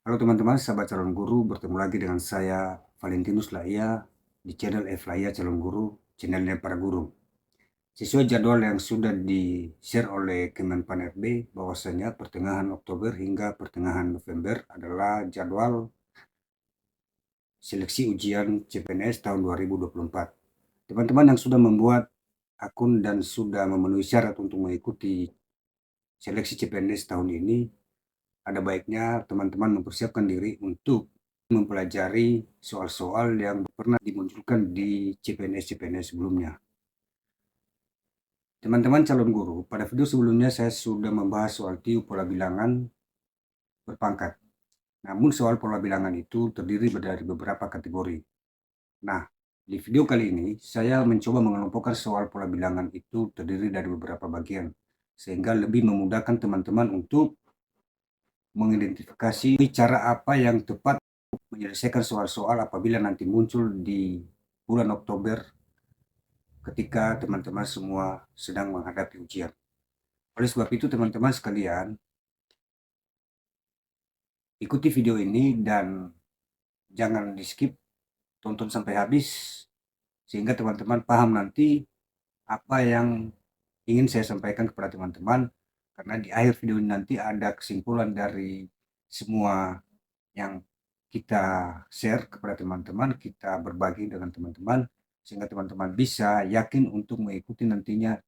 Halo teman-teman, sahabat calon guru, bertemu lagi dengan saya Valentinus Laia di channel Laia Calon Guru, channelnya para guru. Sesuai jadwal yang sudah di-share oleh Kemenpan RB, bahwasanya pertengahan Oktober hingga pertengahan November adalah jadwal seleksi ujian CPNS tahun 2024. Teman-teman yang sudah membuat akun dan sudah memenuhi syarat untuk mengikuti seleksi CPNS tahun ini, ada baiknya teman-teman mempersiapkan diri untuk mempelajari soal-soal yang pernah dimunculkan di CPNS-CPNS sebelumnya. Teman-teman calon guru, pada video sebelumnya saya sudah membahas soal TIU pola bilangan berpangkat. Namun soal pola bilangan itu terdiri dari beberapa kategori. Nah, di video kali ini saya mencoba mengelompokkan soal pola bilangan itu terdiri dari beberapa bagian, sehingga lebih memudahkan teman-teman untuk mengidentifikasi cara apa yang tepat menyelesaikan soal-soal apabila nanti muncul di bulan Oktober ketika teman-teman semua sedang menghadapi ujian. Oleh sebab itu teman-teman sekalian, ikuti video ini dan jangan di skip, tonton sampai habis sehingga teman-teman paham nanti apa yang ingin saya sampaikan kepada teman-teman, karena di akhir video ini nanti ada kesimpulan dari semua yang kita share kepada teman-teman, kita berbagi dengan teman-teman, sehingga teman-teman bisa yakin untuk mengikuti nantinya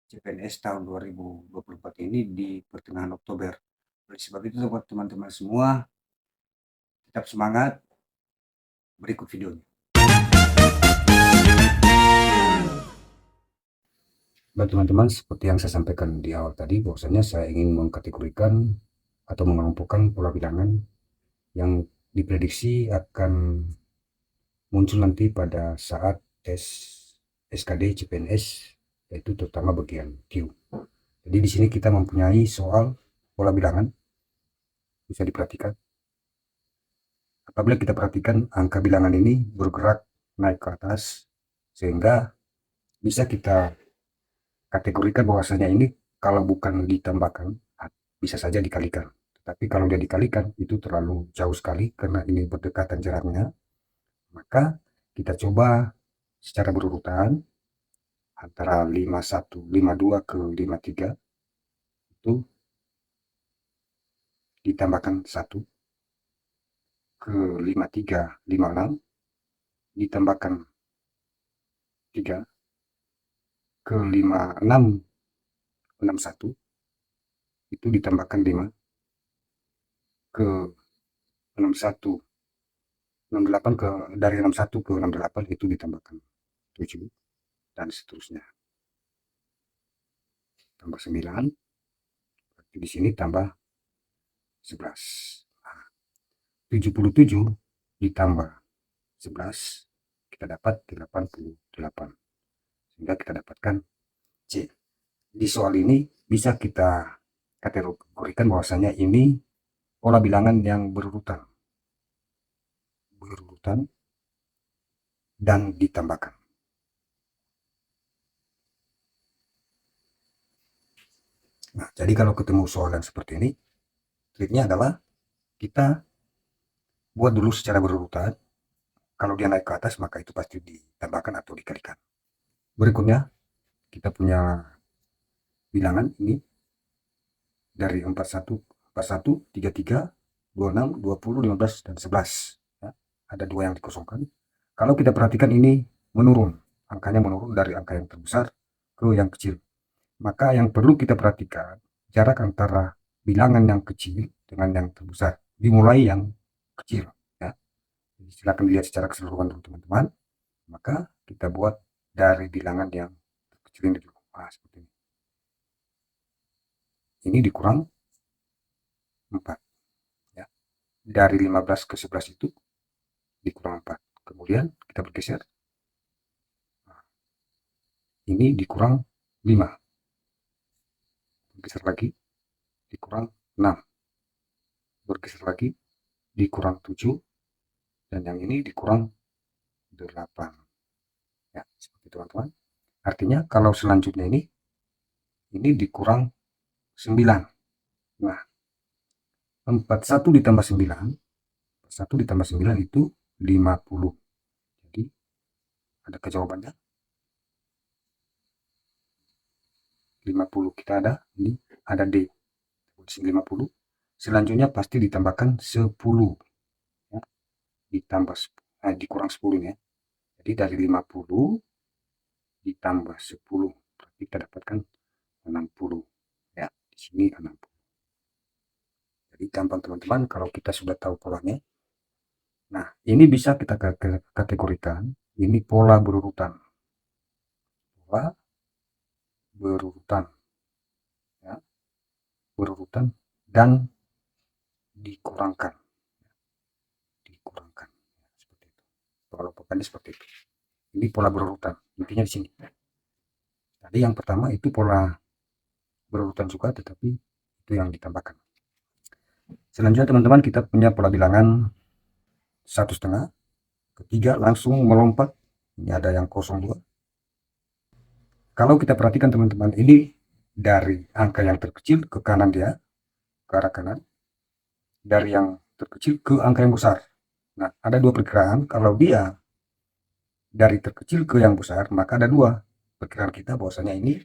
CPNS tahun 2024 ini di pertengahan Oktober. Oleh sebab itu teman-teman semua tetap semangat, berikut videonya. Baik teman-teman, seperti yang saya sampaikan di awal tadi, bahwasanya saya ingin mengkategorikan atau mengelompokkan pola bilangan yang diprediksi akan muncul nanti pada saat tes SKD CPNS, yaitu terutama bagian Q. Jadi di sini kita mempunyai soal pola bilangan, bisa diperhatikan. Apabila kita perhatikan angka bilangan ini bergerak naik ke atas, sehingga bisa kita kategorikan bahwasanya ini kalau bukan ditambahkan, bisa saja dikalikan. Tapi kalau dia dikalikan, itu terlalu jauh sekali karena ini berdekatan jaraknya. Maka kita coba secara berurutan antara 51, 52 ke 53 itu ditambahkan 1 ke 53, 56 ditambahkan 3 ke 56, 61 itu ditambahkan 5 ke 61, 68 ke dari 61 ke 68 itu ditambahkan 7 dan seterusnya. Tambah 9, di sini tambah 11. Nah, 77 ditambah 11 kita dapat 88. Sehingga kita dapatkan C. Di soal ini bisa kita kategorikan bahwasanya ini pola bilangan yang berurutan dan ditambahkan. Nah, jadi kalau ketemu soal yang seperti ini, triknya adalah kita buat dulu secara berurutan. Kalau dia naik ke atas, maka itu pasti ditambahkan atau dikalikan. Berikutnya, kita punya bilangan ini dari 41, 33, 26, 20, 15, dan 11. Ya, ada 2 yang dikosongkan. Kalau kita perhatikan ini menurun, angkanya menurun dari angka yang terbesar ke yang kecil. Maka yang perlu kita perhatikan, jarak antara bilangan yang kecil dengan yang terbesar. Dimulai yang kecil. Ya. Silakan dilihat secara keseluruhan dulu teman-teman. Maka kita buat dari bilangan yang kecil ini dulu. Nah, seperti ini. Ini dikurang 4. Ya. Dari 15 ke 11 itu dikurang 4. Kemudian kita bergeser. Nah, ini dikurang 5. Bergeser lagi, dikurang 6. Bergeser lagi, dikurang 7. Dan yang ini dikurang 8. Ya, seperti itu teman-teman. Artinya kalau selanjutnya ini dikurang 9. Nah, 41 ditambah 9, 1 ditambah 9 itu 50. Jadi ada jawabannya 50. Kita ada ini, ada D 50. Selanjutnya pasti ditambahkan 10 ya. Ditambah dikurang 10 ya. Jadi dari 50 ditambah 10 berarti kita dapatkan 60 ya. Di sini 60. Jadi gampang teman-teman kalau kita sudah tahu polanya. Nah, ini bisa kita kategorikan, ini pola berurutan. Pola berurutan ya. Berurutan dan dikurangkan. Dikurangkan. Seperti itu. Kelompokannya seperti itu. Ini pola berurutan. Intinya di sini. Tadi yang pertama itu pola berurutan juga, tetapi itu yang ditambahkan. Selanjutnya teman-teman kita punya pola bilangan 1,5. Ketiga langsung melompat. Ini ada yang 0,2. Kalau kita perhatikan teman-teman, ini dari angka yang terkecil ke kanan dia, ke arah kanan. Dari yang terkecil ke angka yang besar. Nah, ada dua perkiraan. Kalau dia dari terkecil ke yang besar, maka ada dua perkiraan kita bahwasanya ini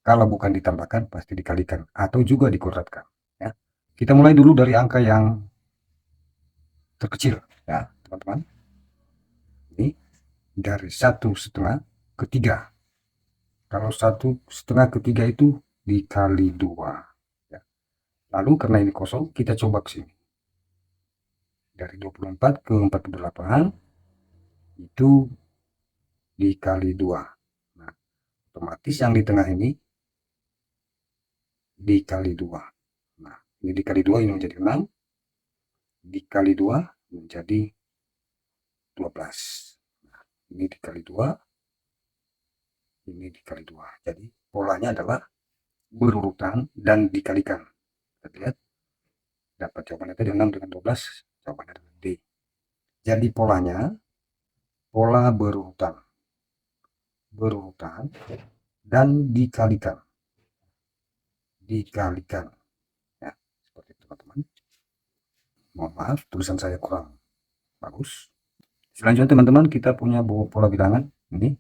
kalau bukan ditambahkan pasti dikalikan atau juga dikuratkan ya. Kita mulai dulu dari angka yang terkecil ya teman-teman. Ini dari 1,5 ke 3. Kalau 1,5 ke 3 itu dikali 2 ya. Lalu karena ini kosong kita coba ke sini. Dari 24 ke 48 itu dikali 2. Nah, otomatis yang di tengah ini dikali 2. Nah, ini dikali 2 ini menjadi 6. Dikali 2 menjadi 12. Nah, ini dikali 2. Ini dikali 2. Jadi polanya adalah berurutan dan dikalikan. Kita lihat. Dapat jawabannya tadi 6 dengan 12. Jawabannya adalah D. Jadi polanya pola berurutan. Berurutan dan dikalikan. Dikalikan. Ya, seperti itu teman-teman. Mohon maaf, tulisan saya kurang bagus. Selanjutnya teman-teman kita punya pola bilangan ini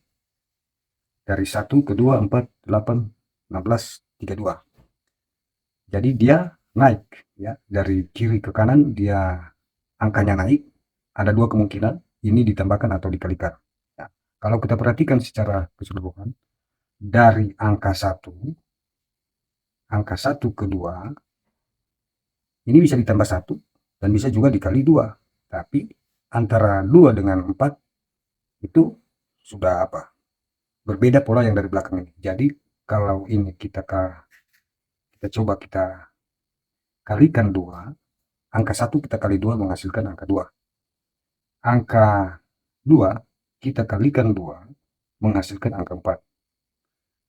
dari 1 ke 2, 4, 8, 16, 32. Jadi dia naik ya, dari kiri ke kanan dia angkanya naik. Ada dua kemungkinan, ini ditambahkan atau dikalikan. Ya, kalau kita perhatikan secara keseluruhan dari angka 1 ke 2 ini bisa ditambah 1 dan bisa juga dikali 2. Tapi antara 2 dengan 4 itu sudah apa? Berbeda pola yang dari belakang ini. Jadi kalau ini kita coba kita kalikan 2, angka 1 kita kali 2 menghasilkan angka 2. Angka 2 kita kalikan 2 menghasilkan angka 4.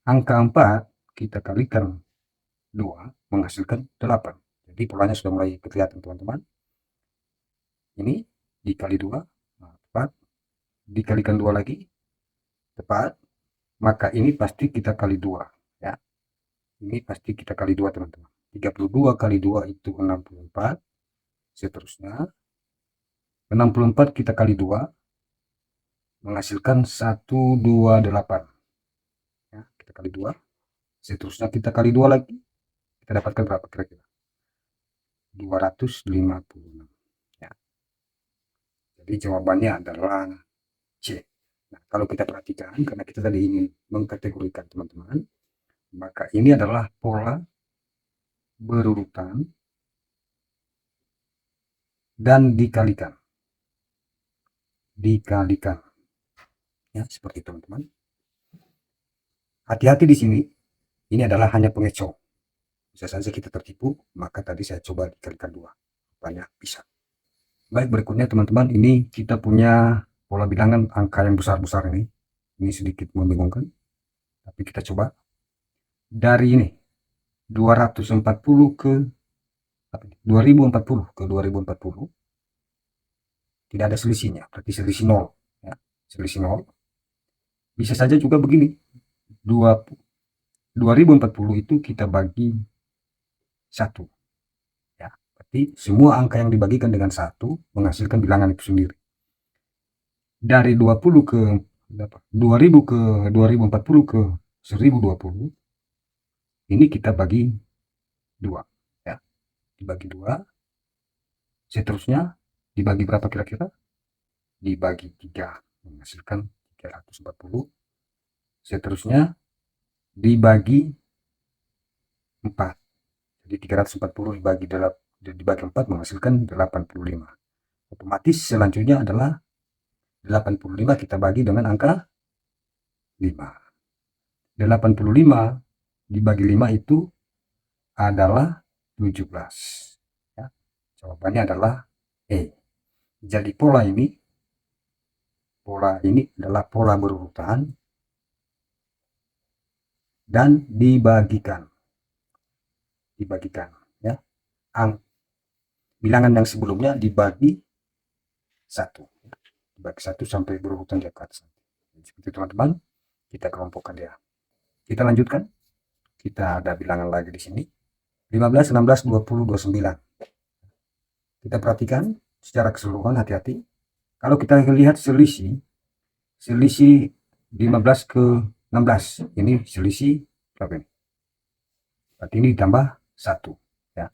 Angka 4 kita kalikan 2 menghasilkan 8. Jadi polanya sudah mulai kelihatan teman-teman. Ini dikali 2, tepat. Dikalikan 2 lagi, tepat. Maka ini pasti kita kali 2 ya. Ini pasti kita kali 2 teman-teman. 32 kali 2 itu 64. Seterusnya 64 kita kali 2 menghasilkan 128 ya, kita kali 2. Seterusnya kita kali 2 lagi, kita dapatkan berapa kira-kira? 256 ya. Jadi jawabannya adalah C. Nah, kalau kita perhatikan, karena kita tadi ingin mengkategorikan teman-teman, maka ini adalah pola berurutan dan dikalikan. Dikalikan. Ya, seperti teman-teman. Hati-hati di sini. Ini adalah hanya pengecoh. Bisa saja kita tertipu, maka tadi saya coba dikalikan 2. Rupanya bisa. Baik, berikutnya teman-teman, ini kita punya pola bilangan angka yang besar-besar ini. Ini sedikit membingungkan. Tapi kita coba. Dari ini 240 ke 2040 ke 2040 tidak ada selisihnya, berarti selisih 0 ya. Selisih 0. Bisa saja juga begini. 2040 itu kita bagi 1 ya, Berarti semua angka yang dibagikan dengan 1 menghasilkan bilangan itu sendiri. Dari 20 ke 2000 ke 2040 ke 1020, ini kita bagi 2 ya. Dibagi 2, seterusnya dibagi berapa kira-kira? Dibagi 3 menghasilkan 340. Seterusnya dibagi 4. Jadi 340 dibagi 4 menghasilkan 85. Otomatis selanjutnya adalah 85 kita bagi dengan angka 5. 85 dibagi 5 itu adalah 17. Ya. Jawabannya adalah E. Jadi pola ini adalah pola berurutan dan dibagikan ya. Bilangan yang sebelumnya dibagi 1 sampai berurutan di atas. Seperti teman-teman, kita kelompokkan dia. Kita lanjutkan. Kita ada bilangan lagi di sini. 15, 16, 20, 29. Kita perhatikan secara keseluruhan, hati-hati. Kalau kita lihat selisih 15 ke 16, ini selisih berapa ini? Berarti ini ditambah 1 ya.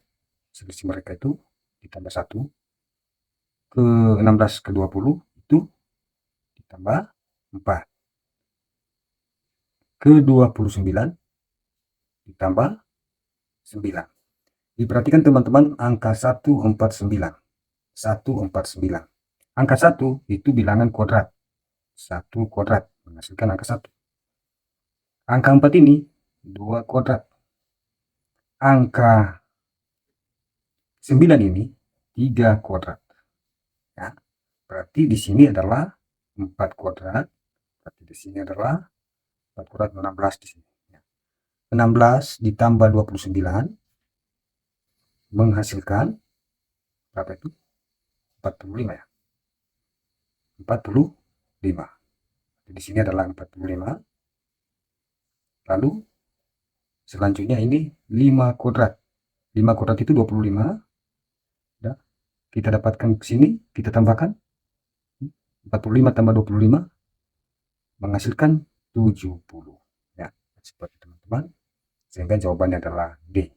Selisih mereka itu ditambah 1. Ke 16 ke 20 itu ditambah 4. Ke 29 ditambah 9. Diperhatikan teman-teman, angka 149. 149. Angka 1 itu bilangan kuadrat. 1 kuadrat menghasilkan angka 1. Angka 4 ini 2 kuadrat. Angka 9 ini 3 kuadrat. Ya. Berarti di sini adalah 4 kuadrat. Berarti di sini adalah 4 kuadrat 16 di sini. 16 ditambah 29 menghasilkan berapa itu? 45 ya. 45. Di sini adalah 45. Lalu selanjutnya ini 5 kuadrat. 5 kuadrat itu 25. Ya. Kita dapatkan ke sini, kita tambahkan 45 tambah 25 menghasilkan 70. Ya, seperti teman-teman. Sehingga jawabannya adalah D.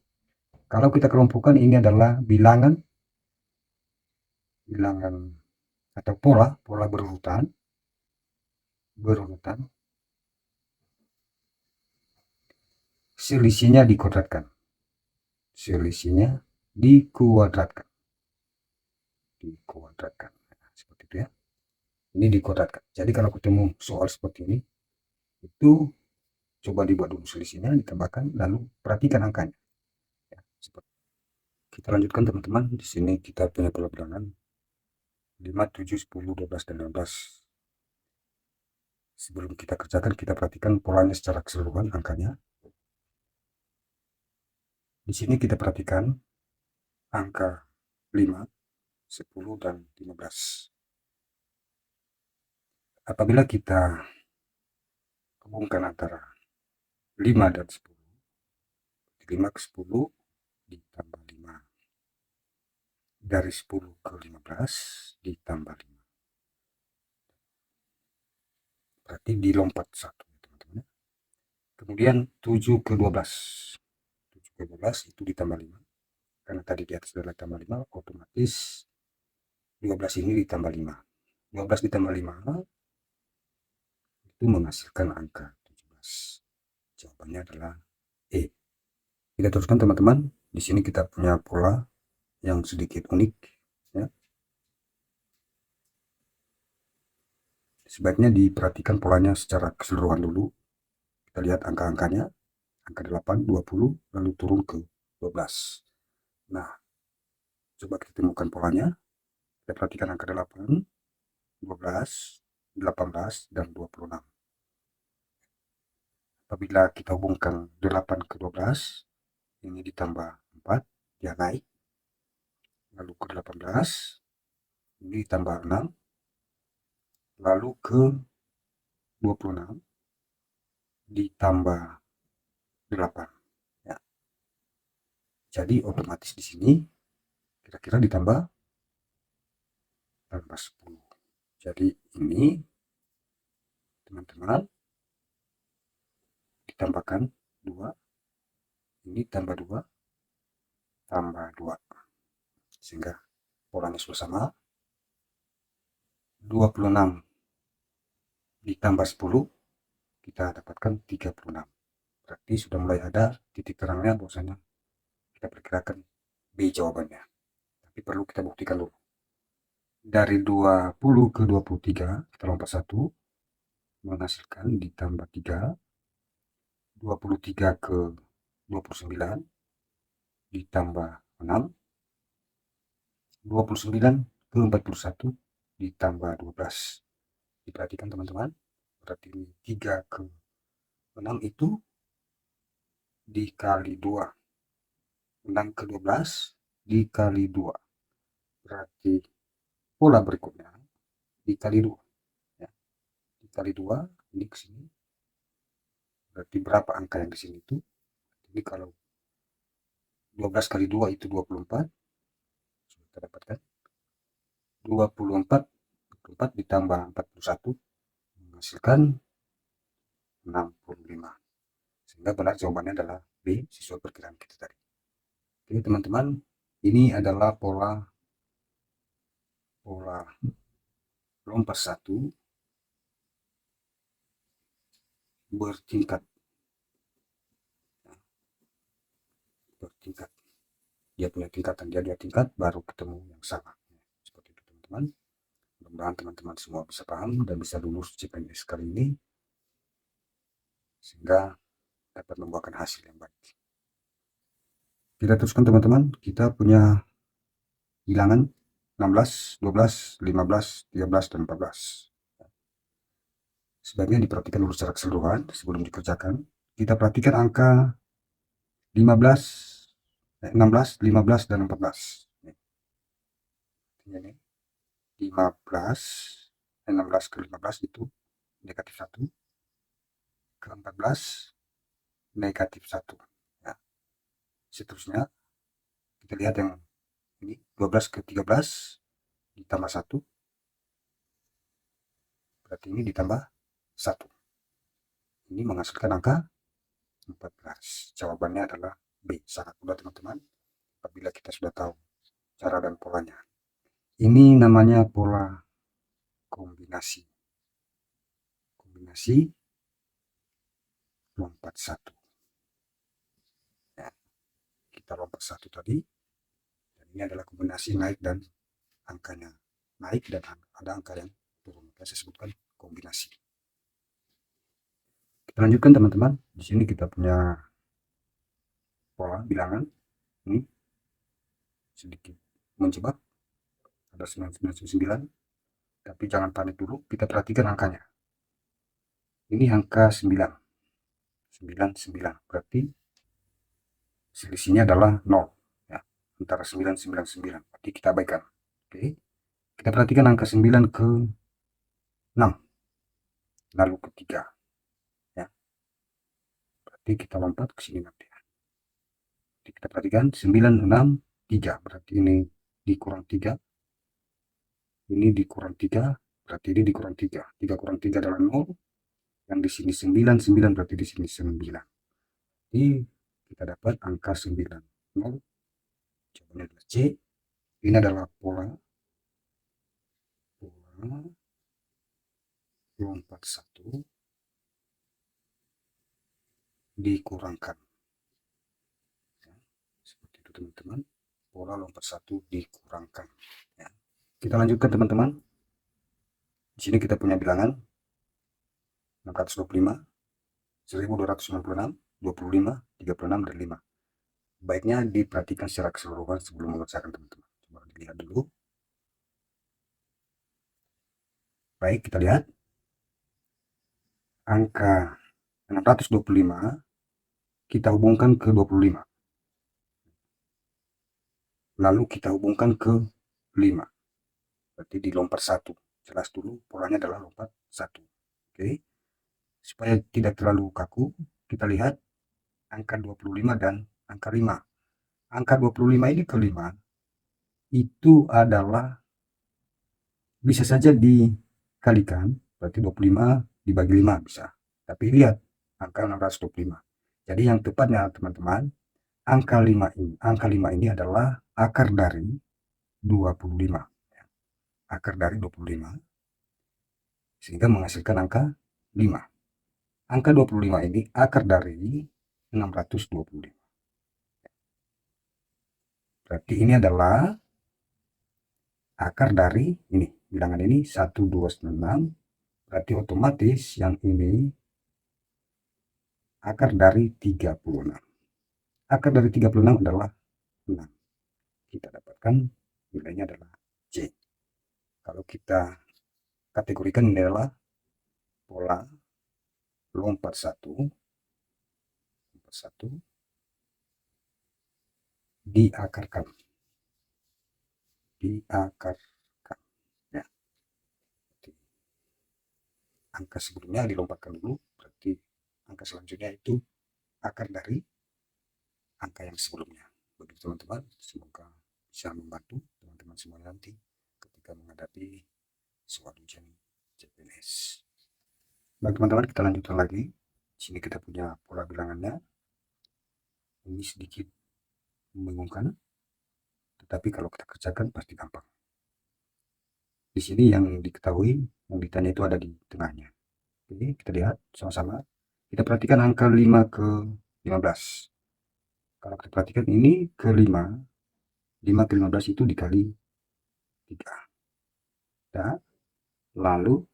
Kalau kita kelompokkan, ini adalah bilangan atau pola berurutan. Selisihnya dikuadratkan. Nah, seperti itu ya. Ini dikuadratkan. Jadi kalau ketemu soal seperti ini, itu coba dibuat dulu selisihnya, ditambahkan, lalu perhatikan angkanya. Ya, kita lanjutkan teman-teman. Di sini kita punya pola bilangan 5, 7, 10, 12, dan 16. Sebelum kita kerjakan, kita perhatikan polanya secara keseluruhan, angkanya. Di sini kita perhatikan angka 5, 10, dan 15. Apabila kita hubungkan antara 5 dan 10, 5 ke 10 ditambah 5. Dari 10 ke 15 ditambah 5. Berarti dilompat 1, teman-teman. Kemudian 7 ke 12. 7 ke 12 itu ditambah 5. Karena tadi di atas adalah tambah 5, otomatis 12 ini ditambah 5. 12 ditambah 5 itu menghasilkan angka 17. Jawabannya adalah E. Kita teruskan teman-teman. Di sini kita punya pola yang sedikit unik ya. Sebaiknya diperhatikan polanya secara keseluruhan dulu. Kita lihat angka-angkanya. Angka 8, 20, lalu turun ke 12. Nah, coba kita temukan polanya. Kita perhatikan angka 8, 12, 18, dan 26. Apabila kita hubungkan 8 ke 12, ini ditambah 4, dia naik. Lalu ke 18, ini ditambah 6. Lalu ke 26, ditambah 8. Ya. Jadi otomatis di sini kira-kira ditambah 10. Jadi ini teman-teman ditambahkan 2, ini tambah 2, tambah 2, sehingga polanya sudah sama. 26 ditambah 10, kita dapatkan 36. Berarti sudah mulai ada titik terangnya bahwasanya kita perkirakan B jawabannya. Tapi perlu kita buktikan dulu. Dari 20 ke 23, kita lompat 1, menghasilkan ditambah 3, 23 ke 29, ditambah 6, 29 ke 41, ditambah 12. Diperhatikan teman-teman, berarti ini 3 ke 6 itu dikali 2. 6 ke 12 dikali 2. Berarti pola berikutnya dikali 2. Ya. Dikali 2, ini ke sini. Berarti berapa angka yang di sini itu? Ini kalau 12 kali 2 itu 24. Sudah kita dapatkan. 24 ditambah 41 menghasilkan 65. Sehingga benar jawabannya adalah B sesuai perkiraan kita tadi. Oke teman-teman, ini adalah pola lompat 1 bertingkat. Dia punya tingkatan, dia 2 tingkat baru ketemu yang sama. Seperti itu teman-teman. Mudah-mudahan teman-teman semua bisa paham dan bisa lulus CPNS kali ini, sehingga dapat membuahkan hasil yang baik. Kita teruskan teman-teman, kita punya bilangan 16, 12, 15, 13, dan 14. Sebaiknya diperhatikan dulu secara keseluruhan sebelum dikerjakan. Kita perhatikan angka 15, 16, 15, dan 14. Ini 15, 16 ke 15 itu negatif 1, ke 14 negatif 1. Ya. Seterusnya kita lihat yang ini 12 ke 13 ditambah 1, berarti ini ditambah 1. Ini menghasilkan angka 14. Jawabannya adalah B. Sangat mudah teman-teman apabila kita sudah tahu cara dan polanya. Ini namanya pola kombinasi. Kombinasi lompat 1. Ya, kita lompat 1 tadi. Dan ini adalah kombinasi naik dan angkanya naik dan ada angka yang turun. Saya sebutkan kombinasi. Kita lanjutkan teman-teman. Di sini kita punya pola bilangan. Ini sedikit menjebak. Ada 999. Tapi jangan panik dulu. Kita perhatikan angkanya. Ini angka 9. 99. Berarti selisihnya adalah 0. Ya, antara 999. Berarti kita abaikan. Oke. Kita perhatikan angka 9 ke 6. Lalu ke 3. Ya. Berarti kita lompat ke sini nanti. Jadi kita perhatikan 9, 6, 3. Berarti ini dikurang 3. Ini dikurang 3. Berarti ini dikurang 3. 3 kurang 3 adalah 0. Yang di sini 9, 9 berarti di sini 9. Jadi kita dapat angka 9. 0. Jawabannya adalah C. Ini adalah pola lompat 1 dikurangkan. Ya, seperti itu teman-teman. Pola lompat 1 dikurangkan. Ya. Kita lanjutkan teman-teman. Di sini kita punya bilangan 625, 1296, 25, 36, dan 5. Baiknya diperhatikan secara keseluruhan sebelum mengerjakan teman-teman. Coba dilihat dulu. Baik, kita lihat. Angka 625 kita hubungkan ke 25. Lalu kita hubungkan ke 5. Berarti di lompat 1. Jelas dulu polanya adalah lompat 1. Oke. Supaya tidak terlalu kaku, kita lihat angka 25 dan angka 5. Angka 25 ini ke 5 itu adalah bisa saja dikalikan, berarti 25 dibagi 5 bisa. Tapi lihat angka 625. Jadi yang tepatnya teman-teman, angka 5 ini adalah akar dari 25. Akar dari 25 sehingga menghasilkan angka 5. Angka 25 ini akar dari 625. Berarti ini adalah akar dari ini. Bilangan ini 1296. Berarti otomatis yang ini akar dari 36. Akar dari 36 adalah 6. Kita dapatkan nilainya adalah C. Kalau kita kategorikan ini adalah pola lompat 1 diakarkan. Ya. Angka sebelumnya dilompatkan dulu, berarti angka selanjutnya itu akar dari angka yang sebelumnya. Begitu teman-teman, semoga bisa membantu teman-teman semua nanti ketika menghadapi soal ujian CPNS. Baik teman-teman, kita lanjutkan lagi. Di sini kita punya pola bilangannya. Ini sedikit membingungkan, tetapi kalau kita kerjakan pasti gampang. Di sini yang diketahui, yang ditanya itu ada di tengahnya. Oke, kita lihat sama-sama. Kita perhatikan angka 5 ke 15. Kalau kita perhatikan ini ke 5, 5 ke 15 itu dikali 3. Ya. Lalu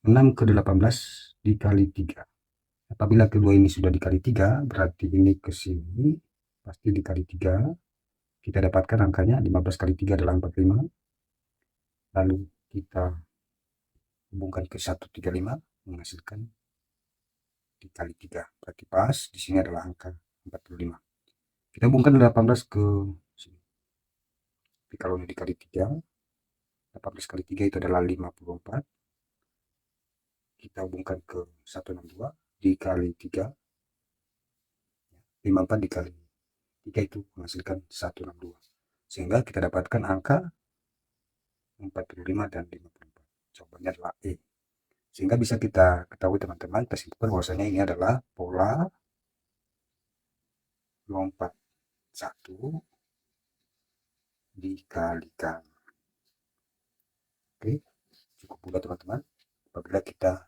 6 ke 18 dikali 3. Apabila kedua ini sudah dikali 3, berarti ini ke sini pasti dikali 3. Kita dapatkan angkanya 15 kali 3 adalah 45. Lalu kita hubungkan ke 135 menghasilkan dikali 3. Berarti pas di sini adalah angka 45. Kita hubungkan 18 ke sini. Tapi kalau ini dikali 3, 18 kali 3 itu adalah 54. Kita hubungkan ke 162 dikali 3. 54 dikali 3 itu menghasilkan 162. Sehingga kita dapatkan angka 45 dan 54. Jawabannya adalah E. Sehingga bisa kita ketahui teman-teman, kesimpulan bahwasanya ini adalah pola lompat 1 dikalikan. Oke, cukup mudah teman-teman apabila kita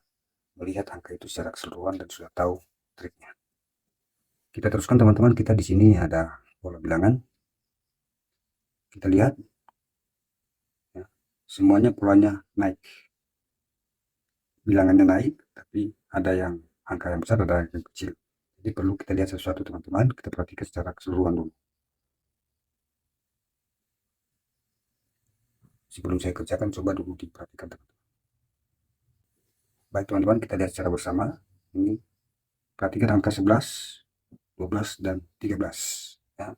melihat angka itu secara keseluruhan dan sudah tahu triknya. Kita teruskan teman-teman, kita di sini ada pola bilangan. Kita lihat ya, semuanya polanya naik. Bilangannya naik, tapi ada yang angka yang besar, ada yang kecil. Jadi perlu kita lihat sesuatu teman-teman, kita perhatikan secara keseluruhan dulu. Sebelum saya kerjakan, coba dulu diperhatikan teman-teman. Baik teman-teman, kita lihat secara bersama. Ini perhatikan angka 11, 12, dan 13. Ya.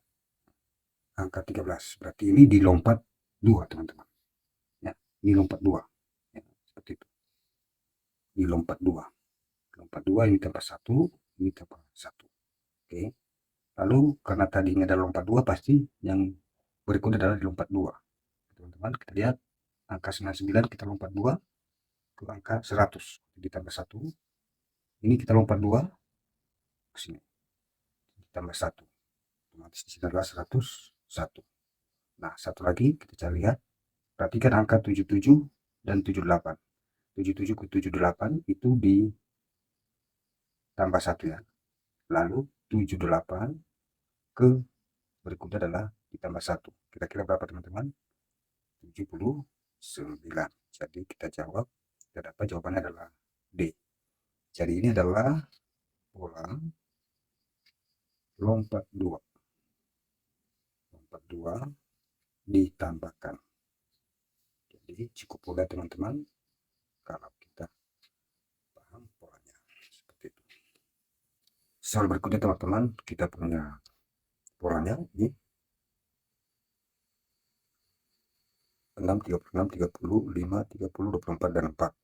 Angka 13, berarti ini dilompat 2 teman-teman. Ya, ini lompat 2. Ya, seperti itu. Dilompat 2. Lompat 2, ini tambah 1, ini tambah 1. Oke. Lalu karena tadinya ada lompat 2, pasti yang berikut adalah dilompat 2. Teman-teman, kita lihat angka 99 kita lompat 2 ke angka 100, ditambah 1. Ini kita lompat 2 ke sini, ditambah 1. Otomatis di sini adalah 101. Nah, satu lagi kita lihat, perhatikan angka 77 dan 78. 77 ke 78 itu ditambah 1 ya. Lalu 78 ke berikutnya adalah ditambah 1. Kira-kira berapa teman-teman? 79. Jadi kita jawab, kita dapat jawabannya adalah D. Jadi ini adalah pola lompat 2. Lompat 2 ditambahkan. Jadi cukup mudah teman-teman kalau kita paham polanya seperti itu. Soal berikutnya teman-teman, kita punya polanya ini 6, 36, 30, 5, 30, 24, dan 4.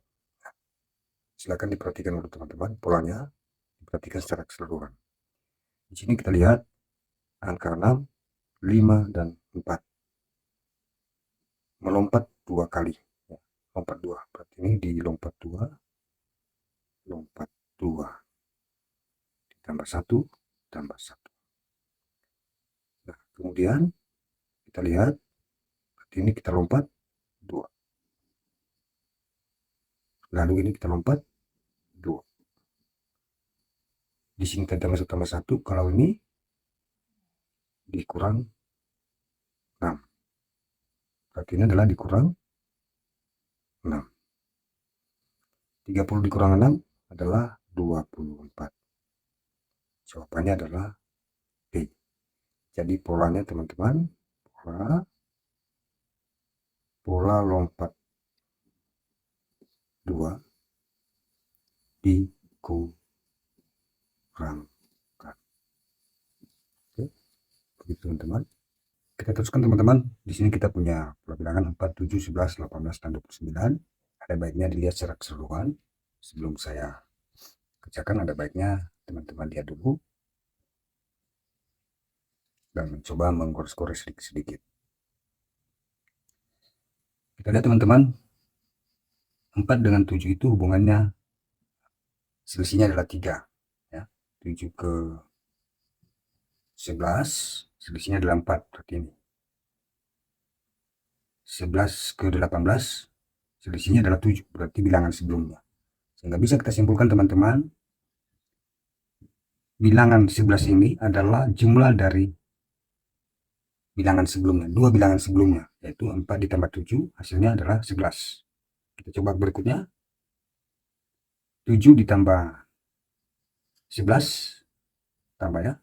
Silakan diperhatikan dulu teman-teman, polanya diperhatikan secara keseluruhan. Di sini kita lihat angka 6, 5, dan 4. lompat 2 kali ya. Lompat 2 berarti ini di lompat 2 ditambah 1 tambah 1. Nah, kemudian kita lihat berarti ini kita lompat 2, lalu ini kita lompat 2. Di sini kita tambah 1, kalau ini dikurang 6, berarti ini adalah dikurang 6. 30 dikurang 6 adalah 24. Jawabannya adalah B. Jadi polanya teman-teman, pola lompat 2 dikurangkan. Oke, begitu teman-teman. Kita teruskan teman-teman. Di sini kita punya pola bilangan 4, 7, 11, 18, dan 29. Ada baiknya dilihat secara keseluruhan. Sebelum saya kerjakan, ada baiknya teman-teman lihat dulu dan mencoba menggores-gores sedikit-sedikit. Kita lihat teman-teman, 4 dengan 7 itu hubungannya, selisihnya adalah 3 ya. 7 ke 11 selisihnya adalah 4, berarti ini 11 ke 18 selisihnya adalah 7, berarti bilangan sebelumnya. Sehingga bisa kita simpulkan teman-teman, bilangan 11 ini adalah jumlah dari bilangan sebelumnya, 2 bilangan sebelumnya, yaitu 4 ditambah 7 hasilnya adalah 11. Kita coba berikutnya, 7 ditambah 11 tambah ya,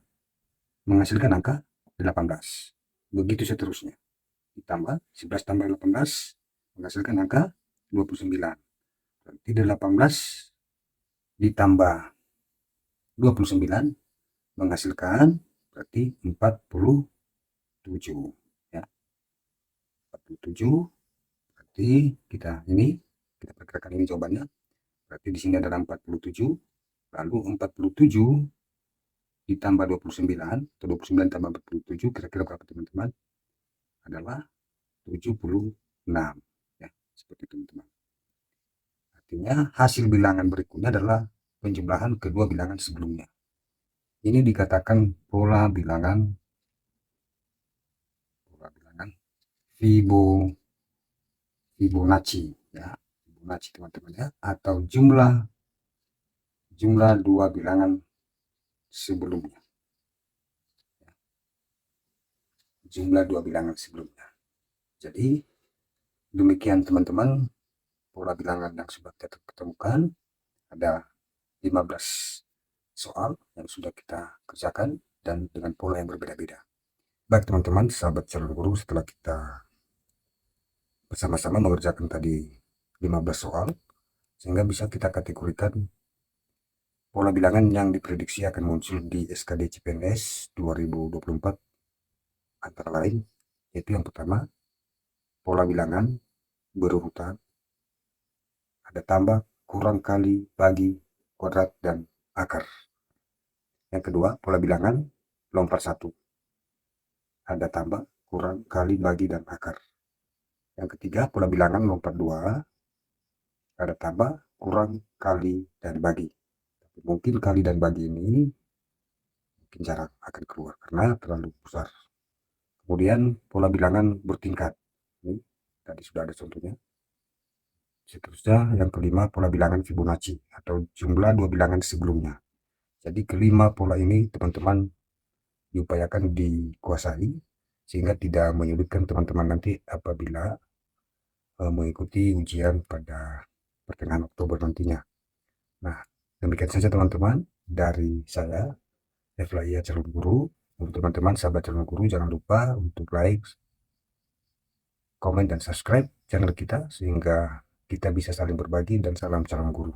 menghasilkan angka 18. Begitu seterusnya. Ditambah 11 tambah 18 menghasilkan angka 29. Berarti 18 ditambah 29 menghasilkan berarti 47 ya. 47 berarti kita perkirakan ini jawabannya. Berarti di sini adalah 47. Lalu 47 ditambah 29 atau 29 tambah 47 kira-kira berapa teman-teman? Adalah 76 ya, seperti itu teman-teman. Artinya hasil bilangan berikutnya adalah penjumlahan kedua bilangan sebelumnya. Ini dikatakan pola bilangan Fibonacci ya, Fibonacci teman-teman ya, atau jumlah dua bilangan sebelumnya. Jumlah dua bilangan sebelumnya. Jadi demikian teman-teman pola bilangan yang sudah kita ketemukan. Ada 15 soal yang sudah kita kerjakan dan dengan pola yang berbeda-beda. Baik teman-teman, sahabat calon guru, setelah kita bersama-sama mengerjakan tadi 15 soal, sehingga bisa kita kategorikan pola bilangan yang diprediksi akan muncul di SKD CPNS 2024 antara lain, yaitu yang pertama, pola bilangan berurutan, ada tambah, kurang, kali, bagi, kuadrat, dan akar. Yang kedua, pola bilangan lompat 1, ada tambah, kurang, kali, bagi, dan akar. Yang ketiga, pola bilangan lompat 2, ada tambah, kurang, kali, dan bagi. Tapi mungkin kali dan bagi ini mungkin jarang akan keluar karena terlalu besar. Kemudian pola bilangan bertingkat, ini tadi sudah ada contohnya. Seterusnya yang kelima, pola bilangan Fibonacci atau jumlah dua bilangan sebelumnya. Jadi kelima pola ini teman-teman diupayakan dikuasai sehingga tidak menyulitkan teman-teman nanti apabila mengikuti ujian pada pertengahan Oktober nantinya. Nah, demikian saja teman-teman dari saya, Eflaya Calon Guru. Untuk teman-teman sahabat calon guru, jangan lupa untuk like, komen, dan subscribe channel kita sehingga kita bisa saling berbagi, dan salam calon guru.